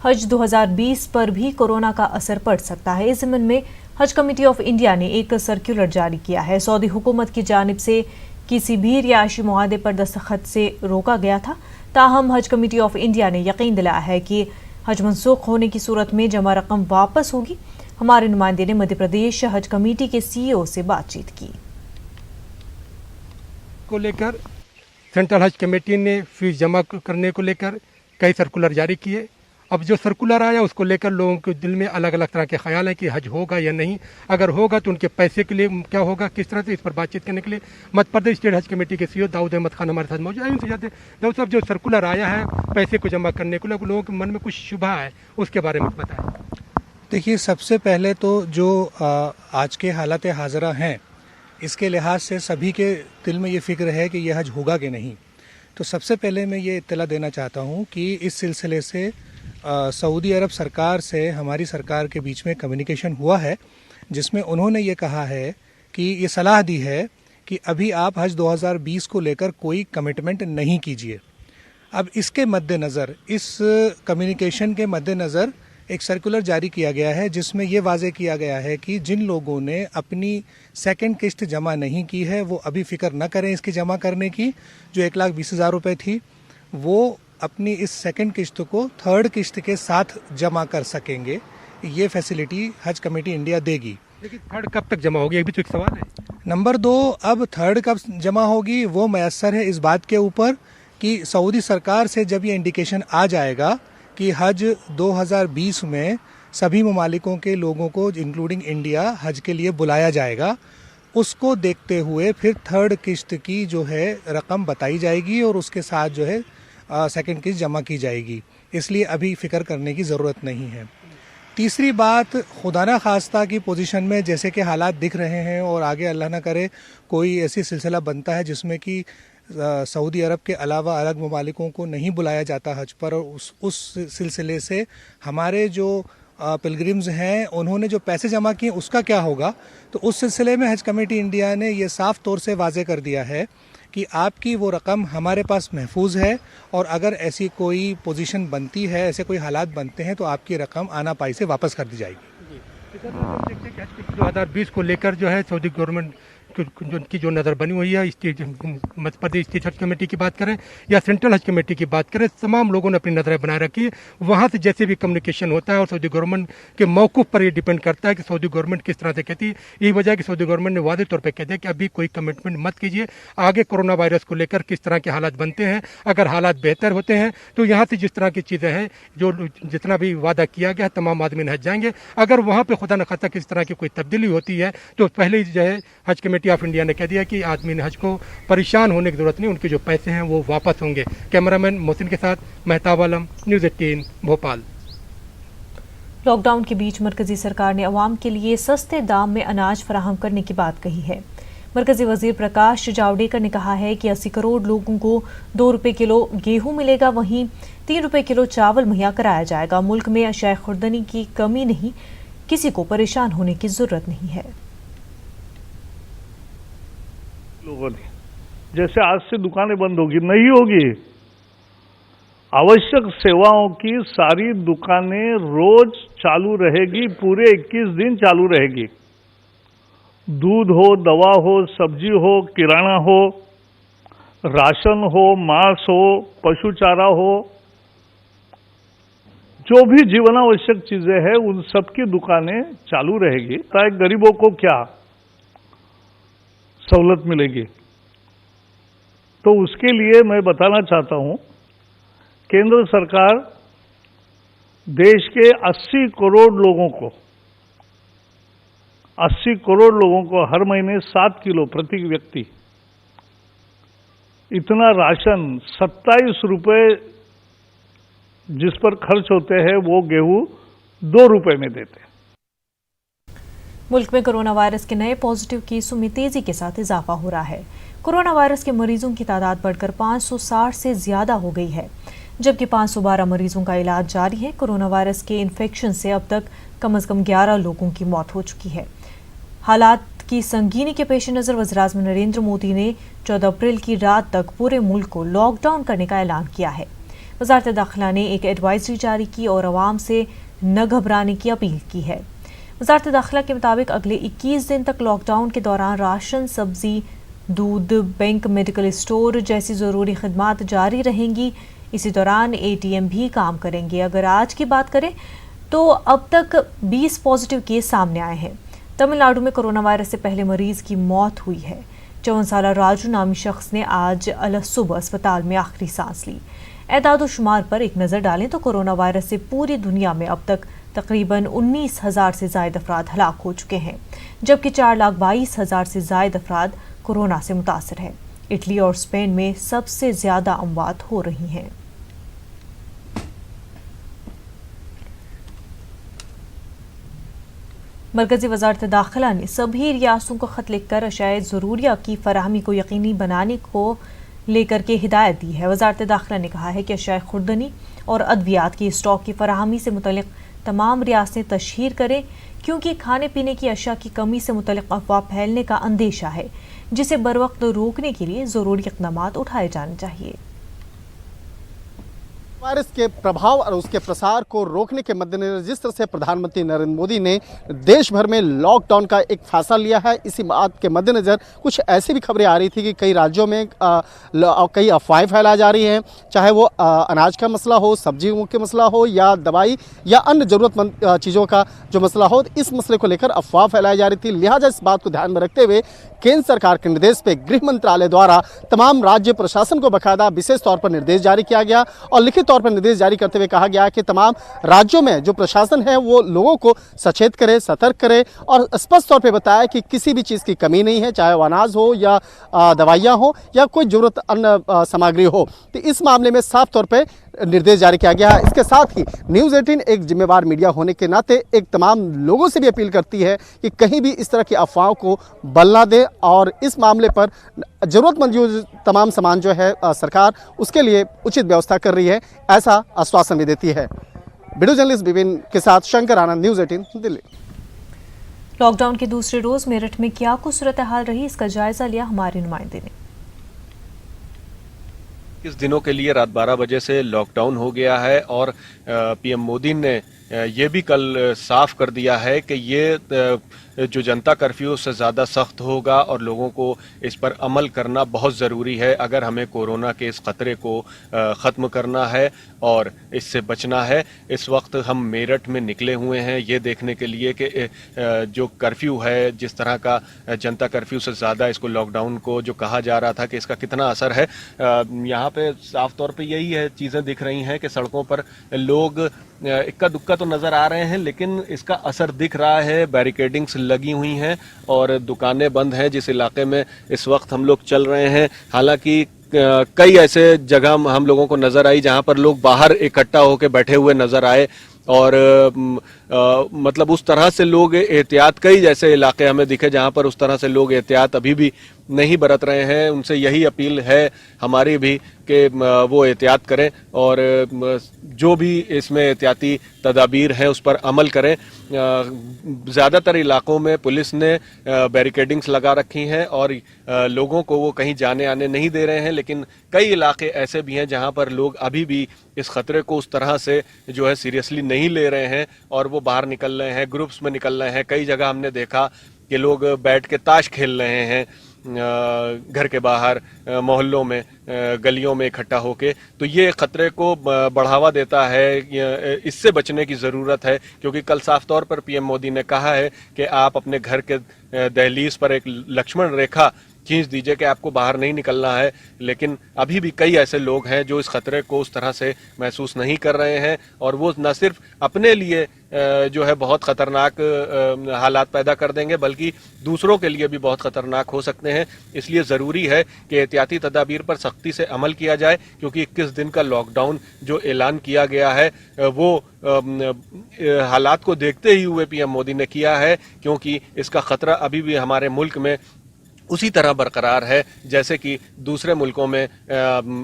हज 2020 पर भी कोरोना का असर पड़ सकता है। इस ज़िम्न में हज कमेटी ऑफ इंडिया ने एक सर्कुलर जारी किया है। सऊदी हुकूमत की जानिब से किसी भी रिहायशी मुआहदे पर दस्तखत से रोका गया था। ताहम हज कमेटी ऑफ इंडिया ने यकीन दिलाया है कि हज मनसूख होने की सूरत में जमा रकम वापस होगी। हमारे नुमाइंदे ने मध्य प्रदेश हज कमेटी के CEO से बातचीत की। को लेकर सेंट्रल हज कमेटी ने फीस जमा करने को लेकर कई सर्कुलर जारी किए। अब जो सर्कुलर आया उसको लेकर लोगों के दिल में अलग अलग तरह के ख्याल हैं कि हज होगा या नहीं, अगर होगा तो उनके पैसे के लिए क्या होगा, किस तरह से। इस पर बातचीत करने के लिए मध्य प्रदेश स्टेट हज कमेटी के CEO दाऊद अहमद खान हमारे साथ मौजूद हैं। उनसे जाते दाऊद साहब, जो सर्कुलर आया है पैसे को जमा करने को लेकर लोगों के मन में कुछ शुबा है, उसके बारे में बताएं। देखिए, सबसे पहले तो जो आज के हालात हाज़रा हैं इसके लिहाज से सभी के दिल में ये फिक्र है कि यह हज होगा कि नहीं। तो सबसे पहले मैं ये इत्तला देना चाहता हूँ कि इस सिलसिले से सऊदी अरब सरकार से हमारी सरकार के बीच में कम्युनिकेशन हुआ है, जिसमें उन्होंने ये कहा है कि ये सलाह दी है कि अभी आप हज 2020 को लेकर कोई कमिटमेंट नहीं कीजिए। अब इसके मद्देनज़र, इस कम्युनिकेशन के मद्देनज़र एक सर्कुलर जारी किया गया है, जिसमें ये वाज़े किया गया है कि जिन लोगों ने अपनी सेकंड किस्त जमा नहीं की है वो अभी फ़िक्र न करें इसकी जमा करने की। जो 1,20,000 रुपये थी वो अपनी इस सेकंड किस्त को थर्ड किस्त के साथ जमा कर सकेंगे। ये फैसिलिटी हज कमेटी इंडिया देगी। लेकिन थर्ड कब तक जमा होगी, ये भी तो एक सवाल है। नंबर 2, अब थर्ड कब जमा होगी वो मैसर है इस बात के ऊपर कि सऊदी सरकार से जब ये इंडिकेशन आ जाएगा कि हज 2020 में सभी ममालिकों के लोगों को इंक्लूडिंग इंडिया हज के लिए बुलाया जाएगा, उसको देखते हुए फिर थर्ड किस्त की जो है रकम बताई जाएगी और उसके साथ जो है सेकंड किस्त जमा की जाएगी। इसलिए अभी फ़िक्र करने की ज़रूरत नहीं है। तीसरी बात, खुदा न खास्ता की पोजीशन में जैसे कि हालात दिख रहे हैं और आगे अल्लाह न करे कोई ऐसी सिलसिला बनता है जिसमें कि सऊदी अरब के अलावा अलग ममालिकों को नहीं बुलाया जाता हज पर, और उस सिलसिले से हमारे जो पिलग्रिम्स हैं उन्होंने जो पैसे जमा किए उसका क्या होगा। तो उस सिलसिले में हज कमेटी इंडिया ने ये साफ तौर से वाज़े कर दिया है कि आपकी वो रकम हमारे पास महफूज है और अगर ऐसी कोई पोजीशन बनती है, ऐसे कोई हालात बनते हैं तो आपकी रकम आना पाई से वापस कर दी जाएगी। 2020 को लेकर जो है सऊदी गवर्नमेंट की जो नज़र बनी हुई है, स्टेट मध्य प्रदेश स्टेट हज कमेटी की बात करें या सेंट्रल हज कमेटी की बात करें, तमाम लोगों ने अपनी नज़रें बनाए रखी है। वहाँ से जैसे भी कम्युनिकेशन होता है और सऊदी गवर्नमेंट के मौक़िफ़ पर ये डिपेंड करता है कि सऊदी गवर्नमेंट किस तरह से कहती है। यही वजह है कि सऊदी गवर्नमेंट ने वादे तौर पर कह दिया कि अभी कोई कमिटमेंट मत कीजिए, आगे कोरोना वायरस को लेकर किस तरह के हालात बनते हैं, अगर हालात बेहतर होते हैं तो यहाँ से जिस तरह की चीज़ें हैं, जो जितना भी वादा किया गया तमाम आदमी हज जाएंगे। अगर वहाँ पर खुदा न खास्ता किस तरह की कोई तब्दीली होती है तो पहले ही जो है हज कमेटी ऑफ इंडिया ने कह दिया कि आदमी ने हज को परेशान होने की जरूरत नहीं, उनके जो पैसे हैं वो वापस होंगे। कैमरामैन मोहसिन के साथ मेहताब आलम, न्यूज़ 18 भोपाल। लॉकडाउन के बीच मरकजी सरकार ने अवाम के लिए सस्ते दाम में अनाज फराहम करने की बात कही है। मरकजी वजीर प्रकाश जावड़ेकर ने कहा है कि 80 करोड़ लोगों को 2 रुपये किलो गेहूं मिलेगा, वहीं 3 रुपये किलो चावल मुहैया कराया जाएगा। मुल्क में अशाए खुर्दनी की कमी नहीं, किसी को परेशान होने की जरूरत नहीं है। लोगों ने जैसे आज से दुकानें बंद होगी, नहीं होगी। आवश्यक सेवाओं की सारी दुकानें रोज चालू रहेगी, पूरे 21 दिन चालू रहेगी। दूध हो, दवा हो, सब्जी हो, किराना हो, राशन हो, मांस हो, पशु चारा हो, जो भी जीवनावश्यक चीजें हैं उन सब की दुकानें चालू रहेगी। ताकि गरीबों को क्या सहूलत मिलेगी। तो उसके लिए मैं बताना चाहता हूं, केंद्र सरकार देश के 80 करोड़ लोगों को हर महीने 7 किलो प्रति व्यक्ति इतना राशन 27 रुपए जिस पर खर्च होते हैं वो गेहूं 2 रुपए में देते हैं। मुल्क में कोरोना वायरस के नए पॉजिटिव केसों में तेजी के साथ इजाफा हो रहा है। कोरोना वायरस के मरीजों की तादाद बढ़कर 560 से ज्यादा हो गई है, जबकि 512 मरीजों का इलाज जारी है। कोरोना वायरस के इन्फेक्शन से अब तक कम से कम 11 लोगों की मौत हो चुकी है। हालात की संगीनी के पेश नजर वज़ीर-ए-आज़म नरेंद्र मोदी ने 14 अप्रैल की रात तक पूरे मुल्क को लॉकडाउन करने का ऐलान किया है। वजारत दाखिला ने एक एडवाइजरी जारी की और आवाम से न घबराने की अपील की है। वजारत दाखिला के मुताबिक अगले 21 दिन तक लॉकडाउन के दौरान राशन, सब्जी, दूध, बैंक, मेडिकल स्टोर जैसी ज़रूरी खिदमात जारी रहेंगी। इसी दौरान ATM भी काम करेंगे। अगर आज की बात करें तो अब तक 20 पॉजिटिव केस सामने आए हैं। तमिलनाडु में कोरोना वायरस से पहले मरीज की मौत हुई है। 54 साला राजू नामी शख्स ने आज सुबह अस्पताल में आखिरी सांस ली। एदाद शुमार पर एक नज़र डालें तो कोरोना वायरस से पूरी दुनिया में अब तक तकरीबन 19,000 से ज़ायद अफराद हलाक हो चुके हैं, जबकि 4,22,000 से ज़ायद अफराद कोरोना से मुतासर हैं। इटली और स्पेन में सबसे ज़्यादा अमवात हो रही हैं। मरकज़ी वज़ारत दाखिला ने सभी रियासतों को ख़त लिखकर अशाए ज़रूरिया की फराहमी को यकीनी बनाने को लेकर के हिदायत दी है। वज़ारत दाखिला ने कहा है कि अशाए खुर्दनी और अद्वियात की स्टॉक की फराहमी से मुतल्लिक़ तमाम रियासतें तशहीर करें, क्योंकि खाने पीने की अशिया की कमी से मुतल्लिक़ अफवाह फैलने का अंदेशा है, जिसे बरवक्त रोकने के लिए ज़रूरी इक़दाम उठाए जाने चाहिए। वायरस के प्रभाव और उसके प्रसार को रोकने के मद्देनजर जिस तरह से प्रधानमंत्री नरेंद्र मोदी ने देश भर में लॉकडाउन का एक फैसला लिया है, इसी बात के मद्देनजर कुछ ऐसी भी खबरें आ रही थी कि कई राज्यों में कई अफवाहें फैलाई जा रही हैं, चाहे वो अनाज का मसला हो, सब्जियों के मसला हो या दवाई या अन्य ज़रूरतमंद चीज़ों का जो मसला हो। इस मसले को लेकर अफवाह फैलाई जा रही थी। लिहाजा इस बात को ध्यान में रखते हुए केंद्र सरकार के निर्देश पे गृह मंत्रालय द्वारा तमाम राज्य प्रशासन को बाकायदा विशेष तौर पर निर्देश जारी किया गया और लिखित तौर पर निर्देश जारी करते हुए कहा गया कि तमाम राज्यों में जो प्रशासन है वो लोगों को सचेत करे, सतर्क करे और स्पष्ट तौर पे बताया कि किसी भी चीज़ की कमी नहीं है, चाहे वो अनाज हो या दवाइयाँ हो या कोई जरूरत अन्य सामग्री हो। तो इस मामले में साफ तौर पर निर्देश जारी किया गया है। इसके साथ ही न्यूज़ 18 एक जिम्मेवार मीडिया होने के नाते एक तमाम लोगों से भी अपील करती है कि कहीं भी इस तरह की अफवाहों को बल ना दे और इस मामले पर ज़रूरतमंद जो तमाम सामान जो है सरकार उसके लिए उचित व्यवस्था कर रही है, ऐसा आश्वासन भी देती है। वीडियो जर्नलिस्ट विपिन के साथ शंकर आनंद, न्यूज़ 18 दिल्ली। लॉकडाउन के दूसरे रोज मेरठ में क्या कुछ सूरत हाल रही, इसका जायजा लिया हमारे नुमाइंदे ने। इस दिनों के लिए रात 12 बजे से लॉकडाउन हो गया है और पीएम मोदी ने ये भी कल साफ कर दिया है कि ये जो जनता कर्फ्यू उससे ज़्यादा सख्त होगा और लोगों को इस पर अमल करना बहुत ज़रूरी है अगर हमें कोरोना के इस ख़तरे को ख़त्म करना है और इससे बचना है। इस वक्त हम मेरठ में निकले हुए हैं ये देखने के लिए कि जो कर्फ्यू है, जिस तरह का जनता कर्फ्यू से ज़्यादा इसको लॉकडाउन को जो कहा जा रहा था कि इसका कितना असर है। यहाँ पे साफ तौर पे यही है, चीज़ें दिख रही हैं कि सड़कों पर लोग इक्का दुक्का तो नज़र आ रहे हैं लेकिन इसका असर दिख रहा है। बैरिकेडिंग्स लगी हुई हैं और दुकानें बंद हैं जिस इलाके में इस वक्त हम लोग चल रहे हैं। हालांकि कई ऐसे जगह हम लोगों को नज़र आई जहां पर लोग बाहर इकट्ठा होकर बैठे हुए नज़र आए और मतलब उस तरह से लोग एहतियात, कई जैसे इलाके हमें दिखे जहां पर उस तरह से लोग एहतियात अभी भी नहीं बरत रहे हैं। उनसे यही अपील है हमारी भी कि वो एहतियात करें और जो भी इसमें एहतियाती तदाबीर हैं उस पर अमल करें। ज़्यादातर इलाकों में पुलिस ने बैरिकेडिंग्स लगा रखी हैं और लोगों को वो कहीं जाने आने नहीं दे रहे हैं, लेकिन कई इलाके ऐसे भी हैं जहां पर लोग अभी भी इस खतरे को उस तरह से जो है सीरियसली नहीं ले रहे हैं और वो बाहर निकल रहे हैं, ग्रुप्स में निकल रहे हैं। कई जगह हमने देखा कि लोग बैठ के ताश खेल रहे हैं घर के बाहर, मोहल्लों में, गलियों में इकट्ठा होके। तो ये खतरे को बढ़ावा देता है, इससे बचने की ज़रूरत है क्योंकि कल साफ तौर पर पीएम मोदी ने कहा है कि आप अपने घर के दहलीज पर एक लक्ष्मण रेखा खींच दीजिए कि आपको बाहर नहीं निकलना है। लेकिन अभी भी कई ऐसे लोग हैं जो इस खतरे को उस तरह से महसूस नहीं कर रहे हैं और वो न सिर्फ अपने लिए जो है बहुत ख़तरनाक हालात पैदा कर देंगे बल्कि दूसरों के लिए भी बहुत ख़तरनाक हो सकते हैं। इसलिए ज़रूरी है कि एहतियाती तदाबीर पर सख्ती से अमल किया जाए क्योंकि 21 दिन का लॉकडाउन जो ऐलान किया गया है वो हालात को देखते ही हुए पीएम मोदी ने किया है क्योंकि इसका ख़तरा अभी भी हमारे मुल्क में उसी तरह बरकरार है जैसे कि दूसरे मुल्कों में,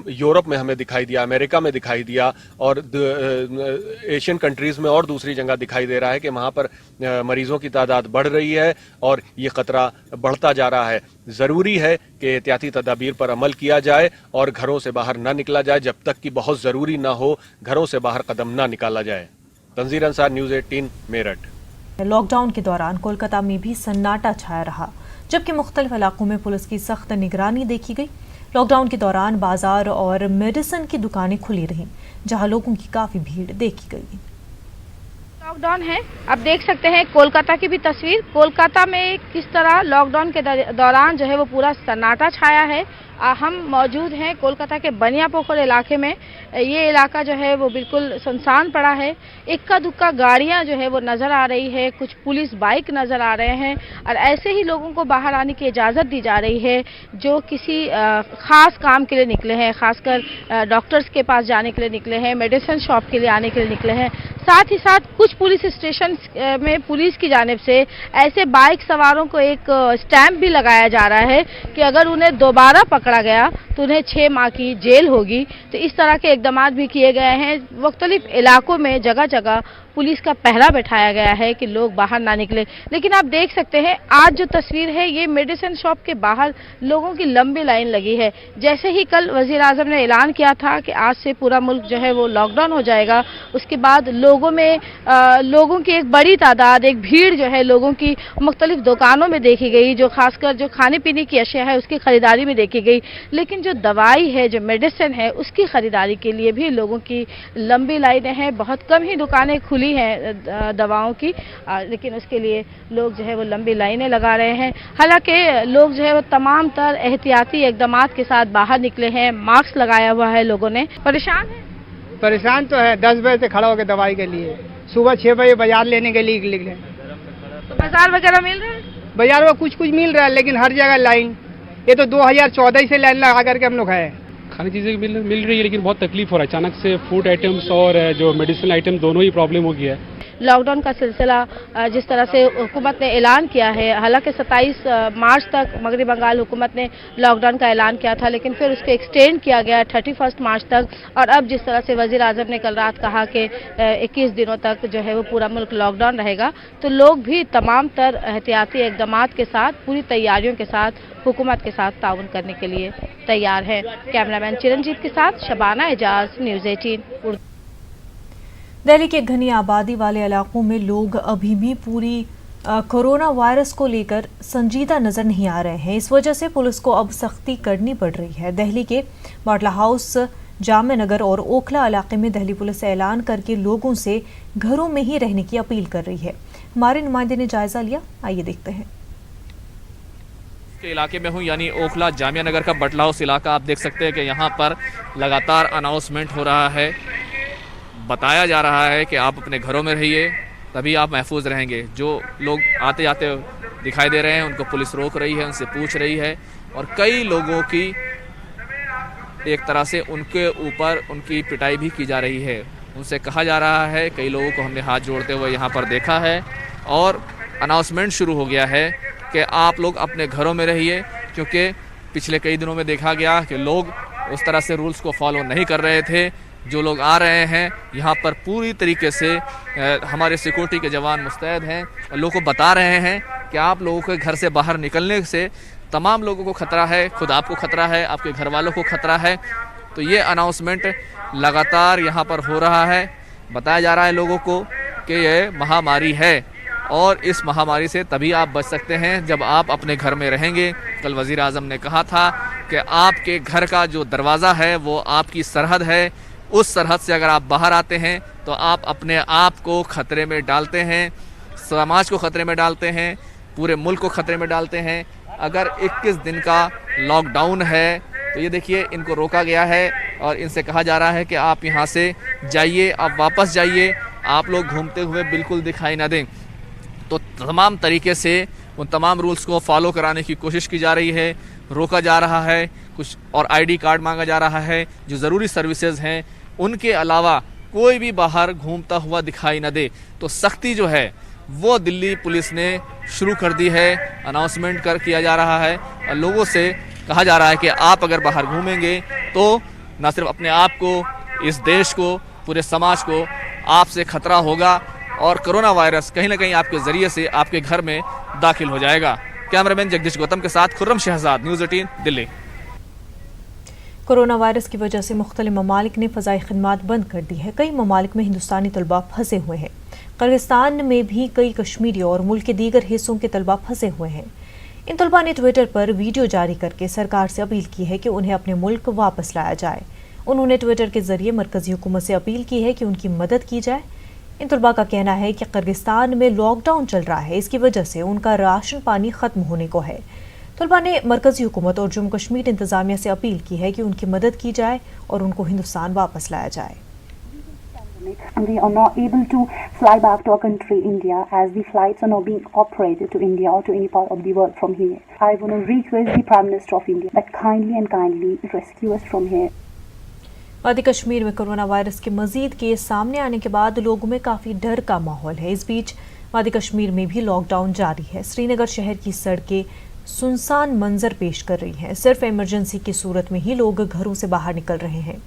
यूरोप में हमें दिखाई दिया, अमेरिका में दिखाई दिया और एशियन कंट्रीज में और दूसरी जगह दिखाई दे रहा है कि वहां पर मरीजों की तादाद बढ़ रही है और ये खतरा बढ़ता जा रहा है। जरूरी है कि एहतियाती तदाबीर पर अमल किया जाए और घरों से बाहर न निकला जाए जब तक कि बहुत जरूरी ना हो, घरों से बाहर कदम न निकाला जाए। तंजीर अंसार, न्यूज़ 18, मेरठ। लॉकडाउन के दौरान कोलकाता में भी सन्नाटा छाया रहा, जबकि मुख्तलिफ इलाकों में पुलिस की सख्त निगरानी देखी गई। लॉकडाउन के दौरान बाजार और मेडिसिन की दुकानें खुली रहीं, जहां लोगों की काफी भीड़ देखी गई। लॉकडाउन है, आप देख सकते हैं कोलकाता की भी तस्वीर। कोलकाता में किस तरह लॉकडाउन के दौरान जो है वो पूरा सन्नाटा छाया है। हम मौजूद हैं कोलकाता के बनियापोखर इलाके में। ये इलाका जो है वो बिल्कुल सुनसान पड़ा है। इक्का दुक्का गाड़ियां जो है वो नज़र आ रही है, कुछ पुलिस बाइक नज़र आ रहे हैं और ऐसे ही लोगों को बाहर आने की इजाज़त दी जा रही है जो किसी ख़ास काम के लिए निकले हैं, खासकर डॉक्टर्स के पास जाने के लिए निकले हैं, मेडिसिन शॉप के लिए आने के लिए निकले हैं। साथ ही साथ कुछ पुलिस स्टेशन में पुलिस की जानिब से ऐसे बाइक सवारों को एक स्टैंप भी लगाया जा रहा है कि अगर उन्हें दोबारा पकड़ा गया तो उन्हें 6 माह की जेल होगी। तो इस तरह के इक़दाम भी किए गए हैं। मुख्तलिफ इलाकों में जगह जगह पुलिस का पहरा बैठाया गया है कि लोग बाहर ना निकले। लेकिन आप देख सकते हैं आज जो तस्वीर है ये मेडिसिन शॉप के बाहर लोगों की लंबी लाइन लगी है। जैसे ही कल वज़ीर आज़म ने ऐलान किया था कि आज से पूरा मुल्क जो है वो लॉकडाउन हो जाएगा, उसके बाद लोगों की एक बड़ी तादाद, एक भीड़ जो है लोगों की मुख्तलिफ दुकानों में देखी गई, जो खासकर जो खाने पीने की अशिया है उसकी खरीदारी में देखी गई। लेकिन जो दवाई है, जो मेडिसिन है, उसकी खरीदारी के लिए भी लोगों की लंबी लाइनें हैं। बहुत कम ही दुकानें खुली हैं दवाओं की, लेकिन उसके लिए लोग जो है वो लंबी लाइनें लगा रहे हैं। हालांकि लोग जो है वो तमाम तर एहतियाती इक़दाम के साथ बाहर निकले हैं। मास्क लगाया हुआ है लोगों ने। परेशान तो है, 10 बजे से खड़ा होकर दवाई के लिए, सुबह 6 बजे बाजार लेने के लिए निकले। तो बाजार वगैरह मिल रहा है? बाजार में कुछ मिल रहा है लेकिन हर जगह लाइन। ये तो 2014 से लाइन लगा करके हम लोग है। खाने चीज़ें मिल रही है लेकिन बहुत तकलीफ हो रहा है। अचानक से फूड आइटम्स और जो मेडिसिन आइटम दोनों ही प्रॉब्लम हो गया है। लॉकडाउन का सिलसिला जिस तरह से हुकूमत ने ऐलान किया है, हालांकि 27 मार्च तक मगरबी बंगाल हुकूमत ने लॉकडाउन का ऐलान किया था, लेकिन फिर उसको एक्सटेंड किया गया 31 मार्च तक। और अब जिस तरह से वज़ीर आज़म ने कल रात कहा कि 21 दिनों तक जो है वो पूरा मुल्क लॉकडाउन रहेगा, तो लोग भी तमाम तर एहतियाती इक़दाम के साथ, पूरी तैयारियों के साथ हुकूमत के साथ ताउन करने के लिए तैयार है। कैमरामैन चिरंजीव के साथ शबाना एजाज, न्यूज़ 18 उर्दू। दिल्ली के घनी आबादी वाले इलाकों में लोग अभी भी पूरी कोरोना वायरस को लेकर संजीदा नजर नहीं आ रहे हैं। इस वजह से पुलिस को अब सख्ती करनी पड़ रही है। दिल्ली के बाटला हाउस, जामा नगर और ओखला इलाके में दिल्ली पुलिस ऐलान करके लोगों से घरों में ही रहने की अपील कर रही है। हमारे नुमाइंदे ने जायजा लिया, आइए देखते हैं। के इलाके में हूँ, यानी ओखला जामिया नगर का बाटला हाउस इलाका। आप देख सकते हैं कि यहाँ पर लगातार अनाउंसमेंट हो रहा है, बताया जा रहा है कि आप अपने घरों में रहिए, तभी आप महफूज रहेंगे। जो लोग आते जाते दिखाई दे रहे हैं उनको पुलिस रोक रही है, उनसे पूछ रही है और कई लोगों की एक तरह से उनके ऊपर उनकी पिटाई भी की जा रही है। उनसे कहा जा रहा है, कई लोगों को हमने हाथ जोड़ते हुए यहाँ पर देखा है और अनाउंसमेंट शुरू हो गया है कि आप लोग अपने घरों में रहिए, क्योंकि पिछले कई दिनों में देखा गया कि लोग उस तरह से रूल्स को फॉलो नहीं कर रहे थे। जो लोग आ रहे हैं यहाँ पर पूरी तरीके से हमारे सिक्योरिटी के जवान मुस्तैद हैं और लोगों को बता रहे हैं कि आप लोगों के घर से बाहर निकलने से तमाम लोगों को खतरा है, खुद आपको खतरा है, आपके घर वालों को खतरा है। तो ये अनाउंसमेंट लगातार यहाँ पर हो रहा है। बताया जा रहा है लोगों को कि ये महामारी है और इस महामारी से तभी आप बच सकते हैं जब आप अपने घर में रहेंगे। कल वज़ीर आज़म ने कहा था कि आपके घर का जो दरवाज़ा है वो आपकी सरहद है, उस सरहद से अगर आप बाहर आते हैं तो आप अपने आप को खतरे में डालते हैं, समाज को खतरे में डालते हैं, पूरे मुल्क को खतरे में डालते हैं। अगर 21 दिन का लॉकडाउन है तो ये देखिए इनको रोका गया है और इनसे कहा जा रहा है कि आप यहाँ से जाइए, आप वापस जाइए, आप लोग घूमते हुए बिल्कुल दिखाई ना दें। तो तमाम तरीके से उन तमाम रूल्स को फॉलो कराने की कोशिश की जा रही है, रोका जा रहा है कुछ और आईडी कार्ड मांगा जा रहा है। जो ज़रूरी सर्विसेज हैं उनके अलावा कोई भी बाहर घूमता हुआ दिखाई न दे। तो सख्ती जो है वो दिल्ली पुलिस ने शुरू कर दी है। अनाउंसमेंट किया जा रहा है और लोगों से कहा जा रहा है कि आप अगर बाहर घूमेंगे तो न सिर्फ अपने आप को, इस देश को, पूरे समाज को आपसे खतरा होगा और कोरोना वायरस कहीं ना कहीं आपके जरिए से आपके घर में दाखिल हो जाएगा। कैमरामैन जगदीश गौतम के साथ Khurram Shahzad, news 18 Delhi. Corona virus की वजह से मुख्तलिफ ममालिक ने फ़ज़ाई खिदमात बंद कर दी है। कई ममालिक में हिंदुस्तानी तलबा फंसे हुए हैं। किर्गिस्तान में भी कई कश्मीरी और मुल्क के दीगर हिस्सों के तलबा फंसे हुए हैं। इन तलबा ने ट्विटर पर वीडियो जारी करके सरकार से अपील की है कि उन्हें अपने मुल्क वापस लाया जाए। उन्होंने ट्विटर के जरिए मरकजी हुकूमत से अपील की है कि उनकी मदद की जाए। इन तलबा का कहना है कि किर्गिस्तान में लॉकडाउन चल रहा है, इसकी वजह से उनका राशन पानी खत्म होने को है। तलबा ने मरकजी हुकूमत और जम्मू कश्मीर इंतजामिया से अपील की है कि उनकी मदद की जाए और उनको हिंदुस्तान वापस लाया जाए। And we are not able to fly back to our country, India, as the flights are not being operated to India or to any part of the world from here. I want to request the Prime Minister of India that kindly rescue us from here. वादी कश्मीर में corona virus के मजीद case सामने आने के बाद लोगों में काफ़ी डर का माहौल है। इस बीच वादी कश्मीर में भी लॉकडाउन जारी है। श्रीनगर शहर की सड़कें सुनसान मंजर पेश कर रही हैं। सिर्फ इमरजेंसी की सूरत में ही लोग घरों से बाहर निकल रहे हैं।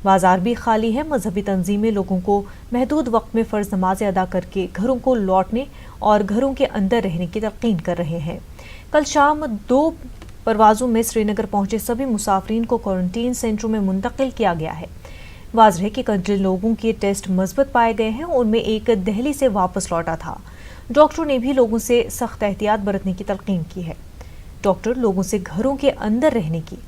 बाजार भी खाली है। मजहबी तंजीमें लोगों को महदूद वक्त में फ़र्ज नमाजें अदा करके घरों को लौटने और घरों के अंदर रहने की तलकीन कर रहे हैं। कल शाम 2 परवाज़ों में श्रीनगर पहुंचे सभी मुसाफरीन को क्वारंटीन सेंटरों में मुंतकिल किया गया है। वाज़ेह है कि जिन लोगों के टेस्ट मस्बत पाए गए हैं उनमें एक दिल्ली से वापस लौटा था। डॉक्टरों ने भी लोगों से सख्त एहतियात बरतने की तलकीन की है। डॉक्टर लोगों से घरों के अंदर रहने की।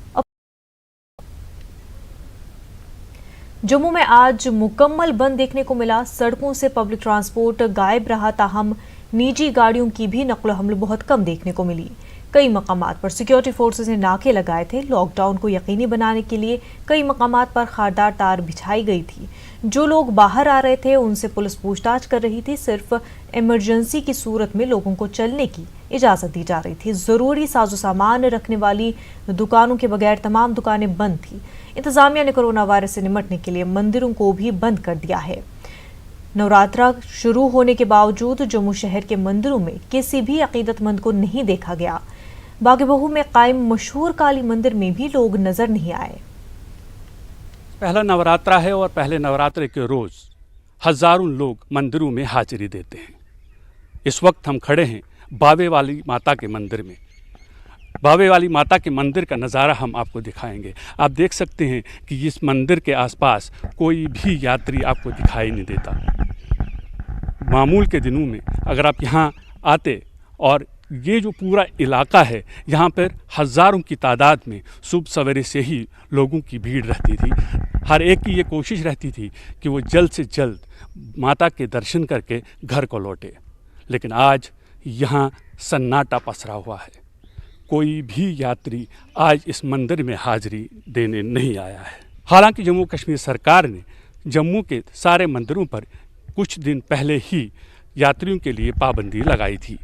जम्मू में आज मुकम्मल बंद देखने को मिला। सड़कों से पब्लिक ट्रांसपोर्ट गायब रहा, ताहम निजी गाड़ियों की भी नकलो हमलो बहुत कम देखने को मिली। कई मकामात पर सिक्योरिटी फोर्सेस ने नाके लगाए थे। लॉकडाउन को यकीनी बनाने के लिए कई मकामात पर खारदार तार बिछाई गई थी। जो लोग बाहर आ रहे थे उनसे पुलिस पूछताछ कर रही थी। सिर्फ इमरजेंसी की सूरत में लोगों को चलने की इजाज़त दी जा रही थी। ज़रूरी साजो सामान रखने वाली दुकानों के बगैर तमाम दुकानें बंद थी। इंतज़ामिया ने कोरोना वायरस से निपटने के लिए मंदिरों को भी बंद कर दिया है। नवरात्रा शुरू होने के बावजूद जम्मू शहर के मंदिरों में किसी भी अकीदतमंद को नहीं देखा गया। बागे-बहू में कायम मशहूर काली मंदिर में भी लोग नजर नहीं आए। पहला नवरात्रा है और पहले नवरात्रे के रोज हजारों लोग मंदिरों में हाजिरी देते हैं। इस वक्त हम खड़े हैं बावे वाली माता के मंदिर में। बावे वाली माता के मंदिर का नज़ारा हम आपको दिखाएंगे। आप देख सकते हैं कि इस मंदिर के आसपास कोई भी यात्री आपको दिखाई नहीं देता। मामूल के दिनों में अगर आप यहाँ आते और ये जो पूरा इलाका है यहाँ पर हज़ारों की तादाद में सुबह सवेरे से ही लोगों की भीड़ रहती थी। हर एक की ये कोशिश रहती थी कि वो जल्द से जल्द माता के दर्शन करके घर को लौटे। लेकिन आज यहाँ सन्नाटा पसरा हुआ है। कोई भी यात्री आज इस मंदिर में हाजिरी देने नहीं आया है। हालांकि जम्मू कश्मीर सरकार ने जम्मू के सारे मंदिरों पर कुछ दिन पहले ही यात्रियों के लिए पाबंदी लगाई थी,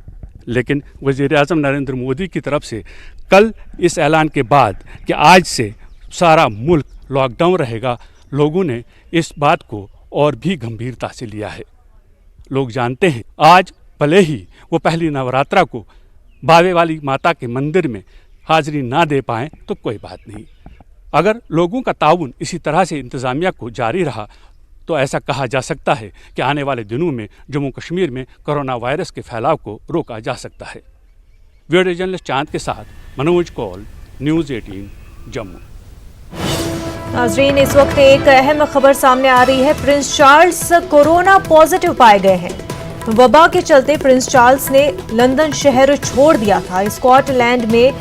लेकिन वज़ीर-ए-आज़म नरेंद्र मोदी की तरफ से कल इस ऐलान के बाद कि आज से सारा मुल्क लॉकडाउन रहेगा, लोगों ने इस बात को और भी गंभीरता से लिया है। लोग जानते हैं आज भले ही वो पहली नवरात्रा को बावे वाली माता के मंदिर में हाजिरी ना दे पाएँ तो कोई बात नहीं। अगर लोगों का ताउन इसी तरह से इंतज़ामिया को जारी रहा तो ऐसा कहा जा सकता है कि आने वाले दिनों में जम्मू कश्मीर में कोरोना वायरस के फैलाव को रोका जा सकता है। वीडियो जर्नलिस्ट चांद के साथ मनोज कौल, न्यूज़ 18 जम्मू। नाज़रीन, इस वक्त एक अहम खबर सामने आ रही है। प्रिंस चार्ल्स कोरोना पॉजिटिव पाए गए हैं। वबा के चलते प्रिंस चार्ल्स ने लंदन शहर छोड़ दिया था। स्कॉटलैंड में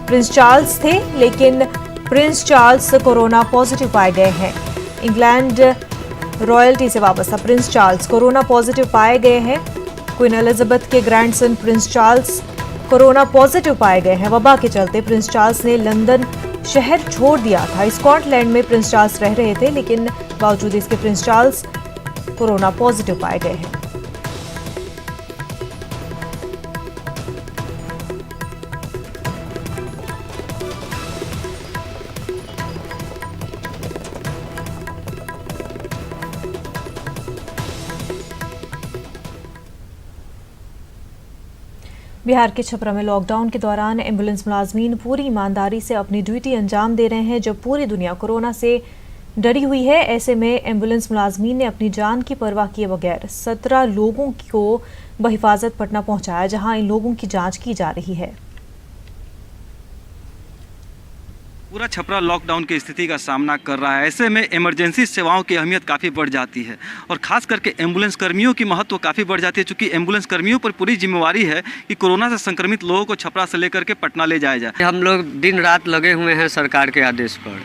प्रिंस चार्ल्स थे, लेकिन प्रिंस चार्ल्स कोरोना पॉजिटिव पाए गए हैं। इंग्लैंड रॉयल्टी से वाबस्ता प्रिंस चार्ल्स कोरोना पॉजिटिव पाए गए हैं। क्वीन एलिजाबेथ के grandson Prince Charles corona positive पाए गए हैं। वबा के चलते प्रिंस चार्ल्स ने लंदन शहर छोड़ दिया था। स्कॉटलैंड में प्रिंस चार्ल्स रह रहे थे, लेकिन बावजूद इसके प्रिंस चार्ल्स कोरोना पॉजिटिव पाए गए हैं। बिहार के छपरा में लॉकडाउन के दौरान एम्बुलेंस मुलाजमीन पूरी ईमानदारी से अपनी ड्यूटी अंजाम दे रहे हैं। जब पूरी दुनिया कोरोना से डरी हुई है, ऐसे में एम्बुलेंस मुलाजमीन ने अपनी जान की परवाह किए बगैर 17 लोगों को बहिफाजत पटना पहुंचाया, जहां इन लोगों की जांच की जा रही है। पूरा छपरा लॉकडाउन की स्थिति का सामना कर रहा है। ऐसे में इमरजेंसी सेवाओं की अहमियत काफ़ी बढ़ जाती है और ख़ास करके एम्बुलेंस कर्मियों की महत्व काफ़ी बढ़ जाती है, चूँकि एम्बुलेंस कर्मियों पर पूरी जिम्मेवारी है कि कोरोना से संक्रमित लोगों को छपरा से लेकर के पटना ले जाया जाए। हम लोग दिन रात लगे हुए हैं सरकार के आदेश पर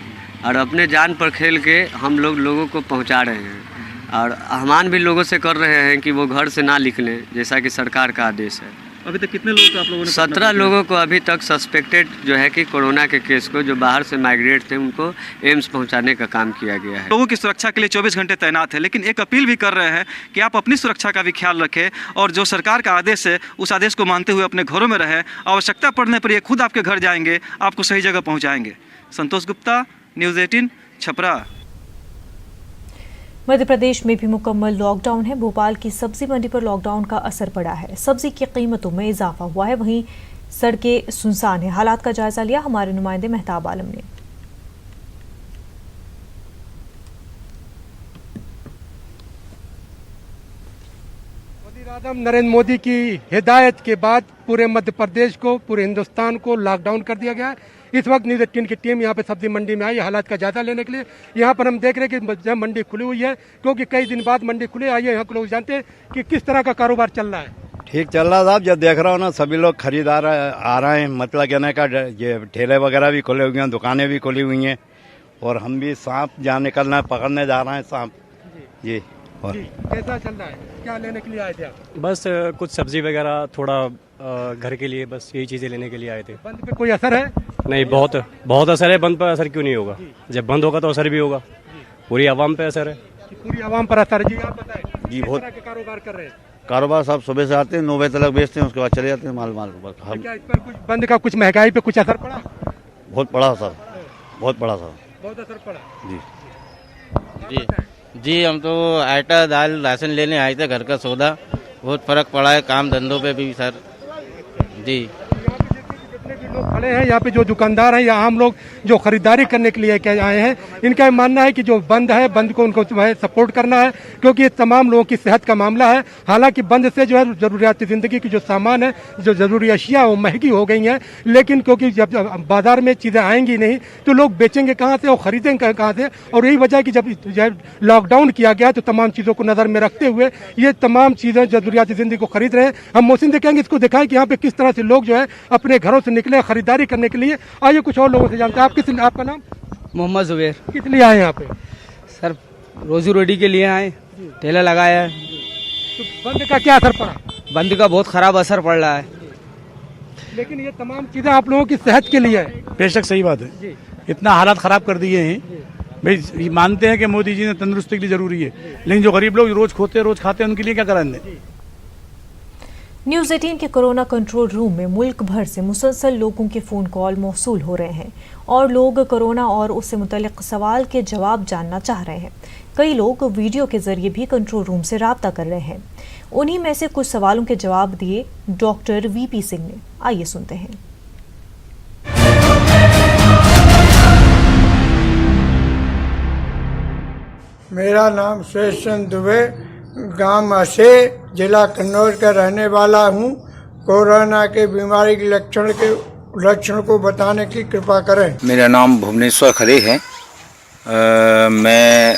और अपने जान पर खेल के हम लोगों को पहुँचा रहे हैं और आह्वान भी लोगों से कर रहे हैं कि वो घर से ना निकलें, जैसा कि सरकार का आदेश है। अभी तक कितने लोगों को आप लोगों ने? 17 लोगों को अभी तक सस्पेक्टेड जो है कि कोरोना के केस को, जो बाहर से माइग्रेट थे, उनको एम्स पहुंचाने का काम किया गया है। लोगों की सुरक्षा के लिए 24 घंटे तैनात है, लेकिन एक अपील भी कर रहे हैं कि आप अपनी सुरक्षा का भी ख्याल रखें और जो सरकार का आदेश है उस आदेश को मानते हुए अपने घरों में रहें। आवश्यकता पड़ने पर ये खुद आपके घर जाएंगे, आपको सही जगह पहुँचाएंगे। संतोष गुप्ता, न्यूज़ 18, छपरा। मध्य प्रदेश में भी मुकम्मल लॉकडाउन है। भोपाल की सब्जी मंडी पर लॉकडाउन का असर पड़ा है। सब्जी की कीमतों में इजाफा हुआ है, वहीं सड़कें सुनसान है। हालात का जायजा लिया हमारे नुमाइंदे मेहताब आलम ने। वज़ीर-ए-आज़म नरेंद्र मोदी की हिदायत के बाद पूरे मध्य प्रदेश को, पूरे हिंदुस्तान को लॉकडाउन कर दिया गया है। इस वक्त न्यूज़ 18 की टीम यहाँ पे सब्जी मंडी में आई हालात का जायजा लेने के लिए। यहाँ पर हम देख रहे हैं कि मंडी खुली हुई है, क्योंकि कई दिन बाद मंडी खुली आई है। यहाँ के लोग जानते हैं कि किस तरह का कारोबार चल रहा है। ठीक चल रहा साहब, जब देख रहा हूँ ना सभी लोग खरीदार आ रहे हैं, मतलब कहने का ये ठेले वगैरह भी खुले हुए हैं, दुकानें भी खुली हुई हैं और हम भी सांप जहाँ निकलना है पकड़ने जा रहे हैं सांप जी। और कैसा चल रहा है, क्या लेने के लिए आए थे आप? बस कुछ सब्जी वगैरह, थोड़ा घर के लिए, बस यही चीज़ें लेने के लिए आए थे। बंद पे कोई असर है? नहीं, बहुत असर है। बंद पर असर क्यों नहीं होगा? जब बंद होगा तो असर भी होगा। पूरी आवाम पे असर है। पूरी आवाम पर असर है। जी आप बताएं, जी बहुत कारोबार कर रहे हैं? कारोबार साहब सुबह से आते हैं, 9 बजे तक बेचते हैं, उसके बाद चले जाते हैं माल क्या इस पर कुछ बंद का, कुछ महंगाई पे कुछ असर पड़ा? बहुत पड़ा सर, बहुत पड़ा सर, बहुत असर पड़ा जी। जी हम तो आटा दाल राशन लेने आए थे, घर का सौदा। बहुत फर्क पड़ा है काम धंधों पे भी सर जी। लोग खड़े हैं यहाँ पे, जो दुकानदार हैं या आम लोग जो खरीदारी करने के लिए आए हैं, इनका मानना है कि जो बंद है, बंद को उनको जो है सपोर्ट करना है, क्योंकि ये तमाम लोगों की सेहत का मामला है। हालांकि बंद से जो है जरूरियाती जिंदगी की जो सामान है, जो जरूरी अशिया वो महंगी हो गई हैं, लेकिन क्योंकि जब बाजार में चीज़ें आएंगी नहीं तो लोग बेचेंगे कहाँ से और खरीदेंगे कहाँ से। और यही वजह है कि जब लॉकडाउन किया गया तो तमाम चीज़ों को नज़र में रखते हुए ये तमाम चीज़ें जरूरियाती जिंदगी को खरीद रहे हैं। हम मौसम देखेंगे, इसको दिखाएं कि यहाँ पे किस तरह से लोग जो है अपने घरों से निकले खरीदारी करने के लिए। आइए कुछ और लोगों से जानते हैं। आपका नाम? मोहम्मद जुबैर। किस लिए आए यहाँ पे? सर रोजी रोटी के लिए आए, ठेला लगाया है। तो बंद का क्या असर पड़ा? बंद का बहुत खराब असर पड़ रहा है, लेकिन ये तमाम चीजें आप लोगों की सेहत के लिए है। बेशक सही बात है। इतना हालात खराब कर दिए हैं भाई, मानते हैं कि मोदी जी ने तंदुरुस्ती के लिए जरूरी है, लेकिन जो गरीब लोग रोज खोते रोज खाते हैं उनके लिए क्या करेंगे? न्यूज़ 18 के कोरोना कंट्रोल रूम में मुल्क भर से मुसलसल लोगों के फ़ोन कॉल मौसूल हो रहे हैं और लोग कोरोना और उससे मुतल्लिक़ सवाल के जवाब जानना चाह रहे हैं। कई लोग वीडियो के जरिए भी कंट्रोल रूम से राब्ता कर रहे हैं। उन्हीं में से कुछ सवालों के जवाब दिए डॉक्टर वीपी सिंह ने। आइए सुनते हैं। मेरा नाम शेष चंद दुबे, गांव असे, जिला कन्नौज का रहने वाला हूं। कोरोना के बीमारी के लक्षण को बताने की कृपा करें। मेरा नाम भुवनेश्वर खरे है। मैं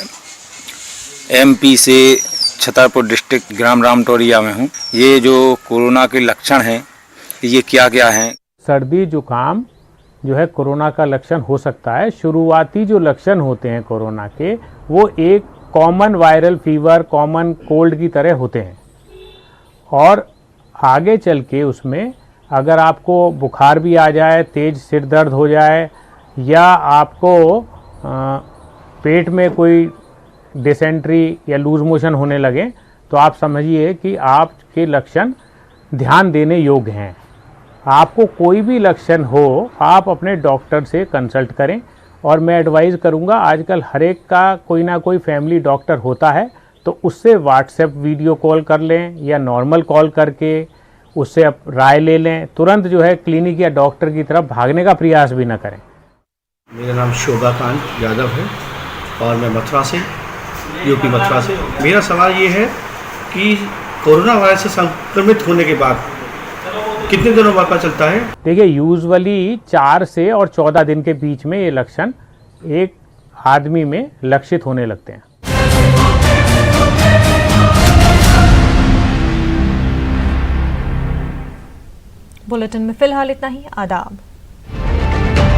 एमपी से छतरपुर डिस्ट्रिक्ट ग्राम रामटोरिया में हूं। ये जो कोरोना के लक्षण हैं ये क्या क्या हैं? सर्दी जुकाम जो है कोरोना का लक्षण हो सकता है। शुरुआती जो लक्षण होते हैं कोरोना के, वो एक common viral fever, common cold की तरह होते हैं और आगे चल के उसमें अगर आपको बुखार भी आ जाए, तेज सिर दर्द हो जाए या आपको पेट में कोई डिसेंट्री या लूज मोशन होने लगे तो आप समझिए कि आपके लक्षण ध्यान देने योग्य हैं। आपको कोई भी लक्षण हो आप अपने डॉक्टर से कंसल्ट करें और मैं एडवाइज़ करूंगा, आजकल हर एक का कोई ना कोई फैमिली डॉक्टर होता है तो उससे व्हाट्सएप वीडियो कॉल कर लें या नॉर्मल कॉल करके उससे आप राय ले लें, तुरंत जो है क्लिनिक या डॉक्टर की तरफ भागने का प्रयास भी न करें। मेरा नाम शोभाकांत यादव है और मैं मथुरा से, यूपी मथुरा से। मेरा सवाल ये है कि कोरोना वायरस से संक्रमित होने के बाद कितने दिनों बाद पता चलता है? देखिए, यूजुअली 4 से और 14 दिन के बीच में ये लक्षण एक आदमी में लक्षित होने लगते हैं। बुलेटिन में फिलहाल इतना ही। आदाब।